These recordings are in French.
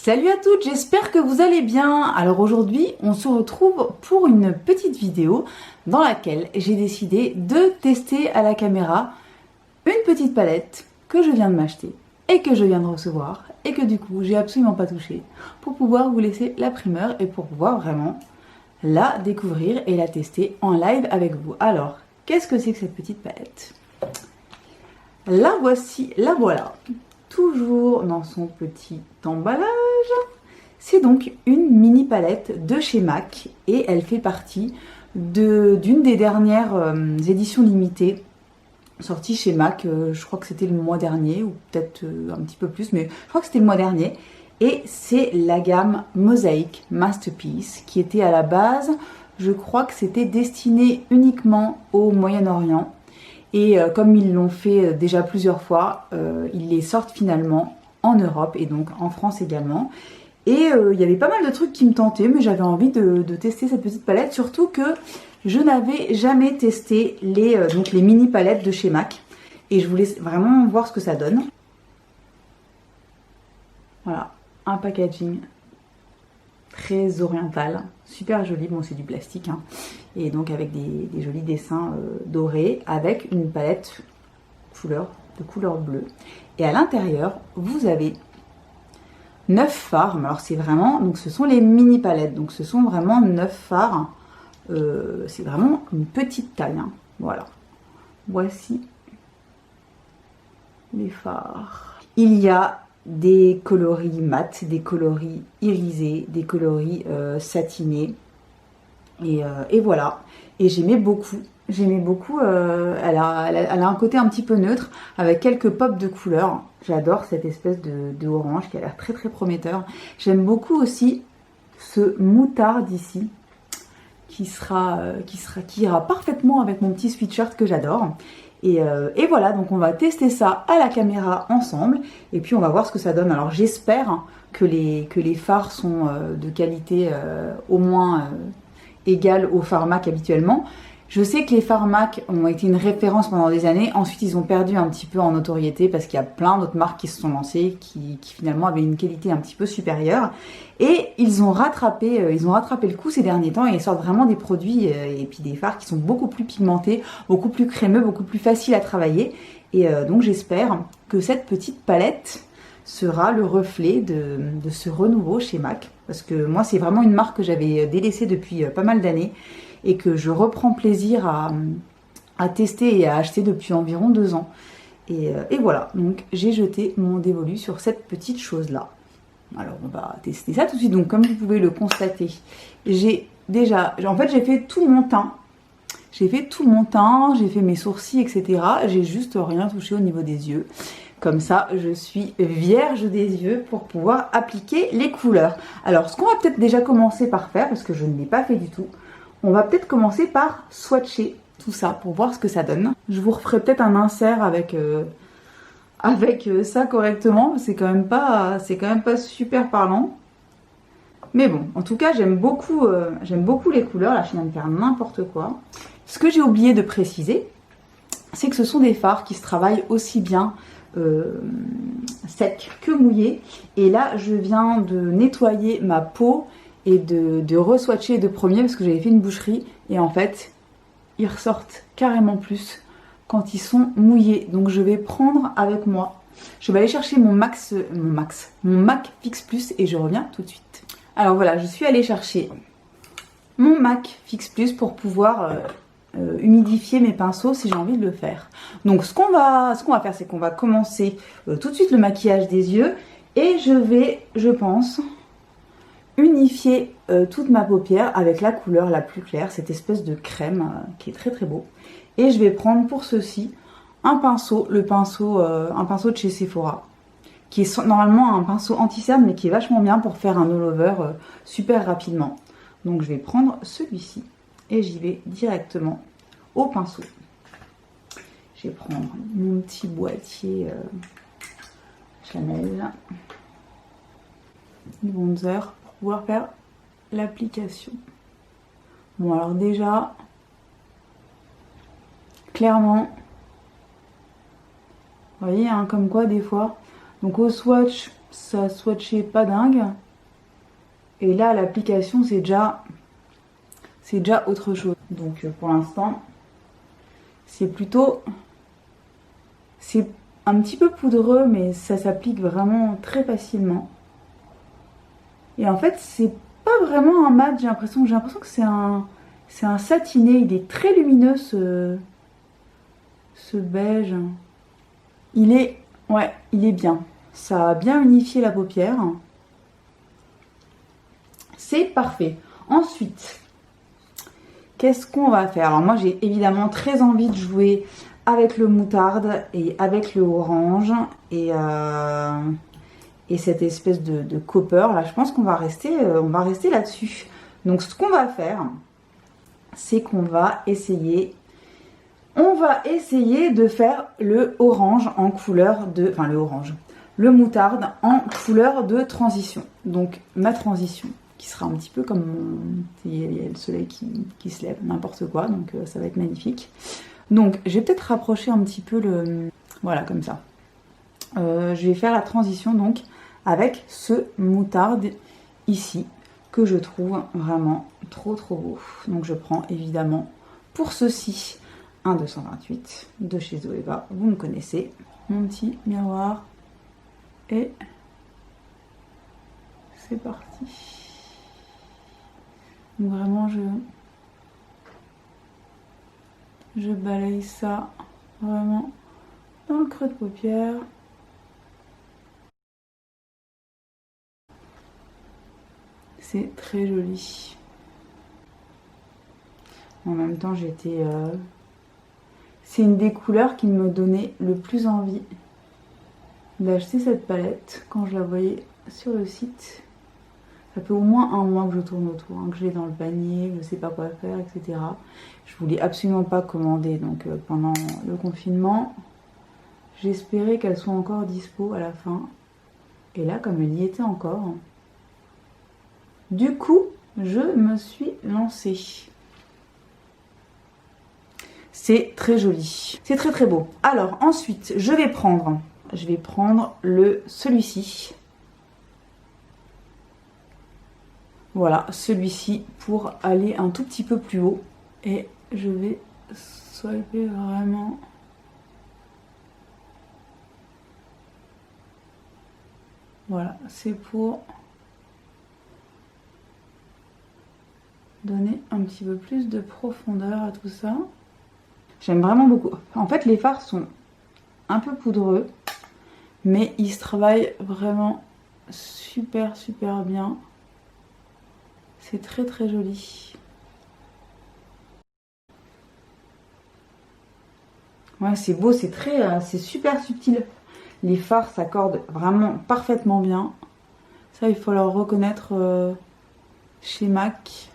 Salut à toutes, j'espère que vous allez bien. Alors aujourd'hui, on se retrouve pour une petite vidéo dans laquelle j'ai décidé de tester à la caméra une petite palette que je viens de m'acheter et que je viens de recevoir et que du coup, j'ai absolument pas touché pour pouvoir vous laisser la primeur et pour pouvoir vraiment la découvrir et la tester en live avec vous. Alors, qu'est-ce que c'est que cette petite palette? La voici, la voilà. Toujours dans son petit emballage. C'est donc une mini palette de chez MAC et elle fait partie d'une des dernières éditions limitées sorties chez MAC. Je crois que c'était le mois dernier ou peut-être un petit peu plus, mais je crois que c'était le mois dernier. Et c'est la gamme Mosaic Masterpiece qui était à la base, je crois que c'était destiné uniquement au Moyen-Orient. Et comme ils l'ont fait déjà plusieurs fois, ils les sortent finalement en Europe et donc en France également. Et il y avait pas mal de trucs qui me tentaient, mais j'avais envie de tester cette petite palette, surtout que je n'avais jamais testé les mini palettes de chez MAC. Et je voulais vraiment voir ce que ça donne. Voilà, un packaging très oriental, super joli, bon c'est du plastique, hein. Et donc avec des jolis dessins dorés, avec une palette de couleur bleue. Et à l'intérieur, vous avez 9 fards, alors c'est vraiment, donc ce sont les mini palettes, donc ce sont vraiment 9 fards, c'est vraiment une petite taille, hein. Voilà, voici les fards. Il y a des coloris mat, des coloris irisés, des coloris satinés. Et voilà. Et j'aimais beaucoup. Elle a un côté un petit peu neutre avec quelques pops de couleurs. J'adore cette espèce de orange qui a l'air très très prometteur. J'aime beaucoup aussi ce moutarde ici qui ira parfaitement avec mon petit sweatshirt que j'adore. Et voilà, donc on va tester ça à la caméra ensemble et puis on va voir ce que ça donne. Alors j'espère que les fards sont de qualité au moins égale aux fards MAC habituellement. Je sais que les fards MAC ont été une référence pendant des années. Ensuite, ils ont perdu un petit peu en notoriété parce qu'il y a plein d'autres marques qui se sont lancées qui finalement avaient une qualité un petit peu supérieure. Et ils ont rattrapé le coup ces derniers temps et ils sortent vraiment des produits et puis des fards qui sont beaucoup plus pigmentés, beaucoup plus crémeux, beaucoup plus faciles à travailler. Et donc j'espère que cette petite palette sera le reflet de ce renouveau chez MAC. Parce que moi, c'est vraiment une marque que j'avais délaissée depuis pas mal d'années et que je reprends plaisir à tester et à acheter depuis environ 2 ans. Et voilà, donc j'ai jeté mon dévolu sur cette petite chose-là. Alors, on va tester ça tout de suite. Donc, comme vous pouvez le constater, j'ai fait tout mon teint. J'ai fait mes sourcils, etc. J'ai juste rien touché au niveau des yeux. Comme ça, je suis vierge des yeux pour pouvoir appliquer les couleurs. Alors, ce qu'on va peut-être déjà commencer par faire, parce que je ne l'ai pas fait du tout, on va peut-être commencer par swatcher tout ça pour voir ce que ça donne. Je vous referai peut-être un insert avec ça correctement. C'est quand même pas super parlant. Mais bon, en tout cas, j'aime beaucoup les couleurs. Là, je viens de faire n'importe quoi. Ce que j'ai oublié de préciser, c'est que ce sont des fards qui se travaillent aussi bien sec que mouillé. Et là, je viens de nettoyer ma peau et de re-swatcher de premier parce que j'avais fait une boucherie. Et en fait, ils ressortent carrément plus quand ils sont mouillés. Donc je vais prendre avec moi. Je vais aller chercher mon MAC Fix Plus et je reviens tout de suite. Alors voilà, je suis allée chercher mon MAC Fix Plus pour pouvoir humidifier mes pinceaux si j'ai envie de le faire. Donc ce qu'on va faire, c'est qu'on va commencer tout de suite le maquillage des yeux et je vais, je pense, unifier toute ma paupière avec la couleur la plus claire, cette espèce de crème qui est très très beau. Et je vais prendre pour ceci un pinceau, un pinceau de chez Sephora, qui est normalement un pinceau anti-cerne mais qui est vachement bien pour faire un all-over super rapidement. Donc je vais prendre celui-ci et j'y vais directement au pinceau. Je vais prendre mon petit boîtier Chanel, bronzer pour pouvoir faire l'application. Bon alors déjà, clairement, vous voyez, hein, comme quoi des fois, donc au swatch ça swatchait pas dingue. Et là, l'application, c'est déjà autre chose. Donc pour l'instant, c'est un petit peu poudreux, mais ça s'applique vraiment très facilement. Et en fait, c'est pas vraiment un mat, j'ai l'impression que c'est un satiné. Il est très lumineux, ce beige. Ouais, il est bien. Ça a bien unifié la paupière. C'est parfait. Ensuite, qu'est-ce qu'on va faire? Alors moi, j'ai évidemment très envie de jouer avec le moutarde et avec le orange et cette espèce de copper. Là, je pense qu'on va rester là-dessus. Donc, ce qu'on va faire, c'est qu'on va essayer... On va essayer de faire le orange en couleur de... Enfin, le moutarde en couleur de transition. Donc, ma transition, qui sera un petit peu comme mon... Il y a le soleil qui se lève, n'importe quoi. Donc, ça va être magnifique. Donc, je vais peut-être rapprocher un petit peu le... Voilà, comme ça. Je vais faire la transition, donc, avec ce moutarde ici, que je trouve vraiment trop beau. Donc, je prends évidemment pour ceci... un 228 de chez Zoeva, vous me connaissez, mon petit miroir, et c'est parti. Donc vraiment je balaye ça vraiment dans le creux de paupière. C'est très joli. En même temps, c'est une des couleurs qui me donnait le plus envie d'acheter cette palette quand je la voyais sur le site. Ça fait au moins un mois que je tourne autour, hein, que je l'ai dans le panier, je ne sais pas quoi faire, etc. Je voulais absolument pas commander, donc pendant le confinement, j'espérais qu'elle soit encore dispo à la fin. Et là, comme elle y était encore, du coup, je me suis lancée. C'est très joli. C'est très beau. Alors, ensuite, je vais prendre celui-ci. Voilà, celui-ci pour aller un tout petit peu plus haut. Et je vais swiper vraiment. Voilà, c'est pour donner un petit peu plus de profondeur à tout ça. J'aime vraiment beaucoup. En fait, les fards sont un peu poudreux, mais ils se travaillent vraiment super bien. C'est très joli. Ouais, c'est beau, c'est super subtil. Les fards s'accordent vraiment parfaitement bien. Ça, il faut leur reconnaître chez MAC.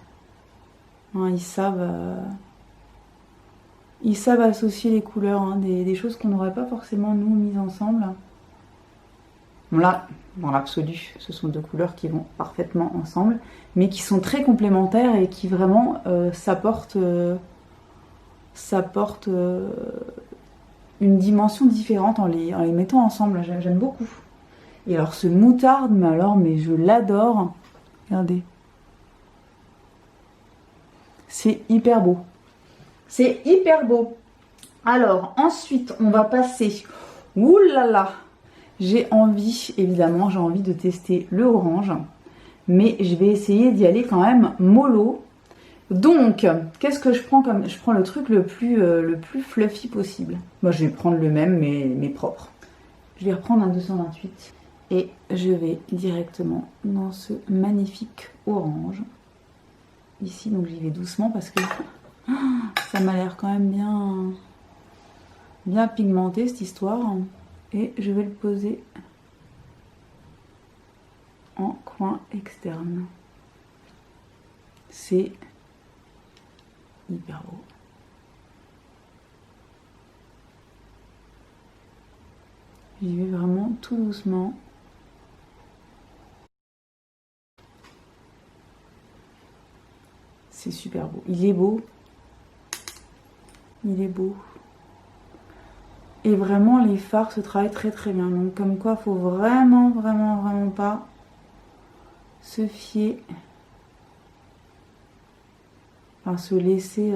Hein, ils savent associer les couleurs, hein, des choses qu'on n'aurait pas forcément nous mises ensemble. Bon là, dans l'absolu, ce sont deux couleurs qui vont parfaitement ensemble, mais qui sont très complémentaires et qui vraiment s'apportent une dimension différente en les mettant ensemble. J'aime beaucoup. Et alors ce moutarde, mais je l'adore. Regardez. C'est hyper beau. C'est hyper beau. Alors ensuite, on va passer... Ouh là là! J'ai envie de tester le orange. Mais je vais essayer d'y aller quand même mollo. Donc, qu'est-ce que je prends comme... Je prends le truc le plus fluffy possible. Moi, je vais prendre le même, mais propre. Je vais reprendre un 228. Et je vais directement dans ce magnifique orange. Ici, donc j'y vais doucement parce que ça m'a l'air quand même bien pigmenté cette histoire. Et je vais le poser en coin externe. C'est hyper beau. J'y vais vraiment tout doucement. C'est super beau. Il est beau. Il est beau. Et vraiment, les fards se travaillent très très bien. Donc comme quoi, faut vraiment pas se fier, enfin se laisser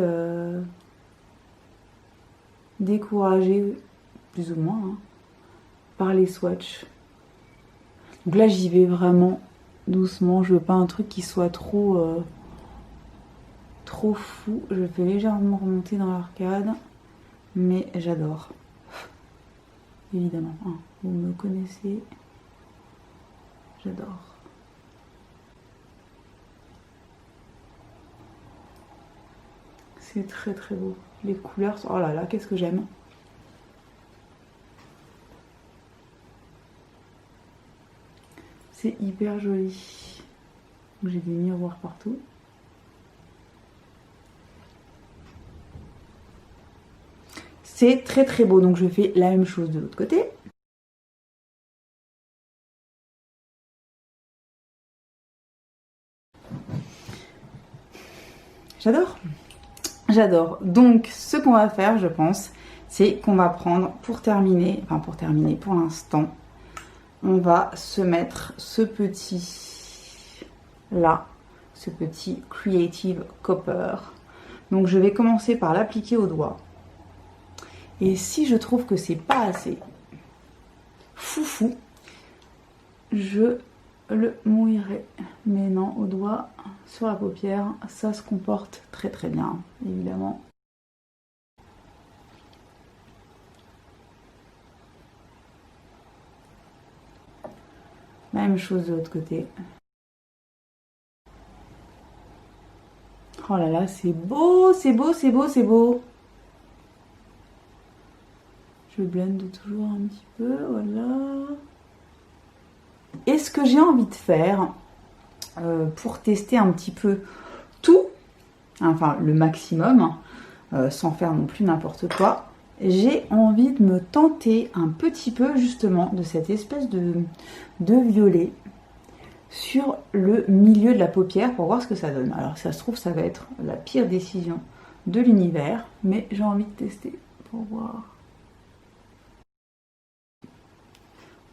décourager, plus ou moins, hein, par les swatchs. Donc là, j'y vais vraiment doucement. Je veux pas un truc qui soit trop fou. Je fais légèrement remonter dans l'arcade, mais j'adore. Évidemment, hein, vous me connaissez, j'adore. C'est très très beau. Les couleurs sont... Oh là là, qu'est-ce que j'aime. C'est hyper joli. J'ai des miroirs partout. C'est très très beau. Donc je fais la même chose de l'autre côté. J'adore. J'adore. Donc ce qu'on va faire, je pense, c'est qu'on va prendre pour terminer, pour l'instant, on va se mettre ce petit là, ce petit Creative Copper. Donc je vais commencer par l'appliquer au doigt. Et si je trouve que c'est pas assez foufou, je le mouillerai. Mais non, au doigt, sur la paupière, ça se comporte très très bien, évidemment. Même chose de l'autre côté. Oh là là, c'est beau, c'est beau, c'est beau, c'est beau. Je blende toujours un petit peu, voilà. Et ce que j'ai envie de faire, pour tester un petit peu tout, enfin le maximum, sans faire non plus n'importe quoi, j'ai envie de me tenter un petit peu justement de cette espèce de violet sur le milieu de la paupière pour voir ce que ça donne. Alors ça se trouve ça va être la pire décision de l'univers, mais j'ai envie de tester pour voir.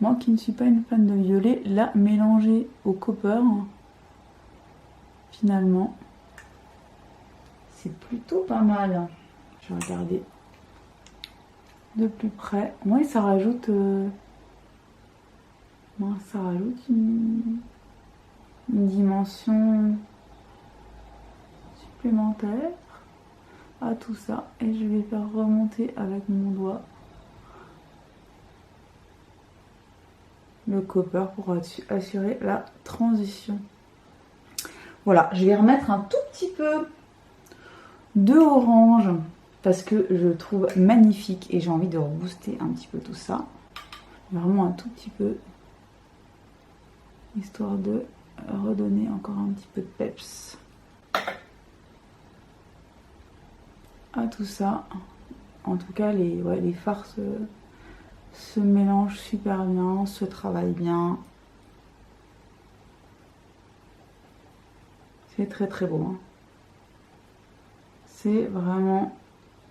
Moi qui ne suis pas une fan de violet, là mélangé au copper, finalement, c'est plutôt pas mal. Je vais regarder de plus près. Moi ça rajoute... ça rajoute une dimension supplémentaire à tout ça. Et je vais faire remonter avec mon doigt le copper pour assurer la transition. Voilà, je vais remettre un tout petit peu de orange parce que je le trouve magnifique et j'ai envie de rebooster un petit peu tout ça. Vraiment un tout petit peu, histoire de redonner encore un petit peu de peps à tout ça. En tout cas, les fards se mélangent super bien, se travaillent bien. C'est très très beau. Hein. C'est vraiment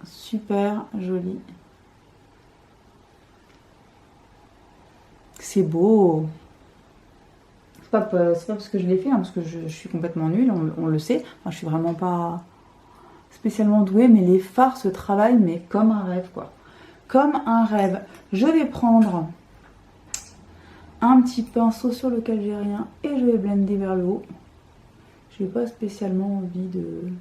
super joli. C'est beau. C'est pas parce que je l'ai fait, hein, parce que je suis complètement nulle, on le sait. Enfin, je suis vraiment pas spécialement douée, mais les fards se travaillent, mais comme un rêve, quoi. Comme un rêve. Je vais prendre un petit pinceau sur lequel j'ai rien et je vais blender vers le haut. J'ai pas spécialement envie de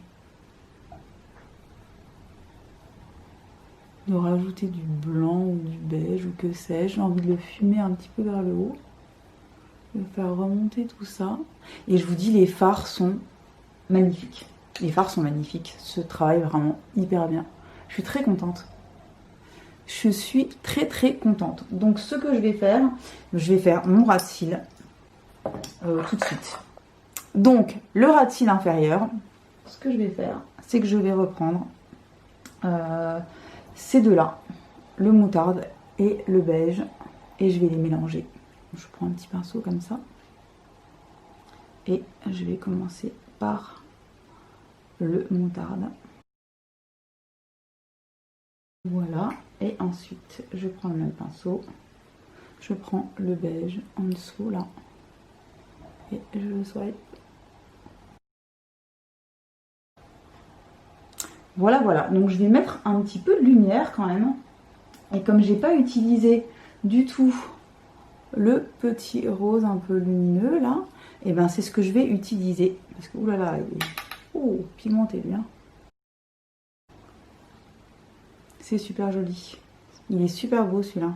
rajouter du blanc ou du beige ou que sais-je. J'ai envie de le fumer un petit peu vers le haut. Je vais faire remonter tout ça. Et je vous dis, les fards sont magnifiques. Les fards sont magnifiques. Ce travail vraiment hyper bien. Je suis très contente. Je suis très très contente. Donc ce que je vais faire mon ras de cils tout de suite. Donc le ras de cils inférieur, ce que je vais faire, c'est que je vais reprendre ces deux-là, le moutarde et le beige, et je vais les mélanger. Je prends un petit pinceau comme ça. Et je vais commencer par le moutarde. Voilà, et ensuite je prends le même pinceau, je prends le beige en dessous là, et je le swipe. Voilà, voilà, donc je vais mettre un petit peu de lumière quand même, et comme j'ai pas utilisé du tout le petit rose un peu lumineux là, et ben c'est ce que je vais utiliser, parce que oulala, il est pigmenté lui, hein. C'est super joli. Il est super beau celui-là.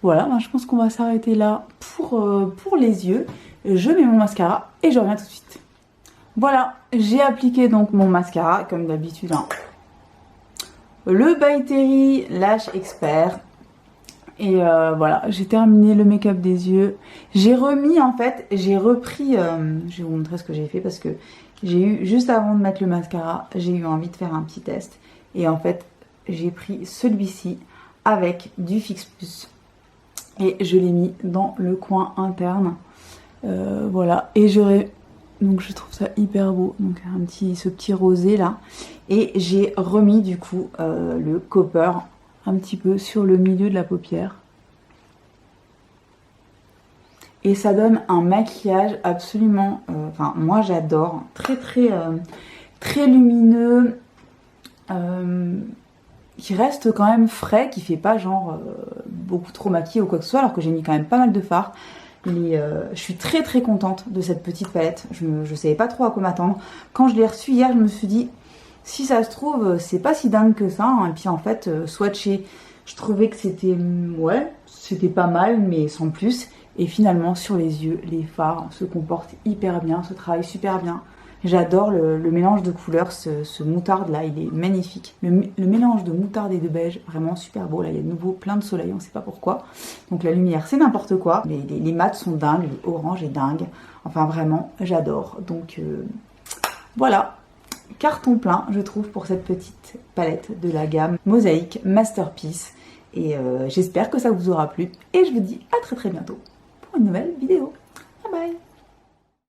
Voilà, ben je pense qu'on va s'arrêter là pour les yeux. Je mets mon mascara et je reviens tout de suite. Voilà, j'ai appliqué donc mon mascara comme d'habitude, hein. Le By Terry Lash Expert. Et voilà, j'ai terminé le make-up des yeux. J'ai remis en fait, j'ai repris, je vais vous montrer ce que j'ai fait parce que j'ai eu, juste avant de mettre le mascara, j'ai eu envie de faire un petit test. Et en fait, j'ai pris celui-ci avec du Fix Plus. Et je l'ai mis dans le coin interne. Voilà, et donc je trouve ça hyper beau. Donc ce petit rosé là. Et j'ai remis du coup le copper un petit peu sur le milieu de la paupière. Et ça donne un maquillage absolument, enfin moi j'adore, très lumineux, qui reste quand même frais, qui fait pas genre beaucoup trop maquillé ou quoi que ce soit, alors que j'ai mis quand même pas mal de fard. Je suis très contente de cette petite palette, je savais pas trop à quoi m'attendre. Quand je l'ai reçue hier, je me suis dit, si ça se trouve, c'est pas si dingue que ça, hein. Et puis en fait, swatché, je trouvais que c'était, ouais, c'était pas mal, mais sans plus. Et finalement, sur les yeux, les fards se comportent hyper bien, se travaillent super bien. J'adore le mélange de couleurs, ce moutarde là, il est magnifique. Le mélange de moutarde et de beige, vraiment super beau. Là, il y a de nouveau plein de soleil, on ne sait pas pourquoi. Donc la lumière, c'est n'importe quoi. Les mats sont dingues, l'orange est dingue. Enfin vraiment, j'adore. Donc voilà, carton plein, je trouve, pour cette petite palette de la gamme Mosaïque Masterpiece. Et j'espère que ça vous aura plu. Et je vous dis à très bientôt pour une nouvelle vidéo. Bye bye.